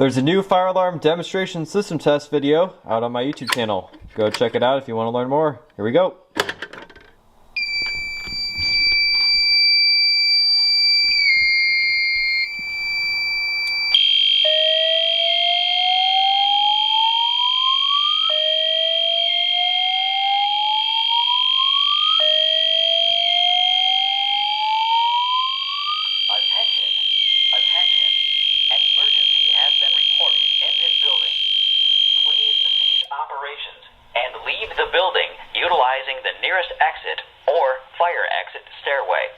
There's a new fire alarm demonstration system test video out on my YouTube channel. Go check it out if you want to learn more. Here we go. Operations and leave the building utilizing the nearest exit or fire exit stairway.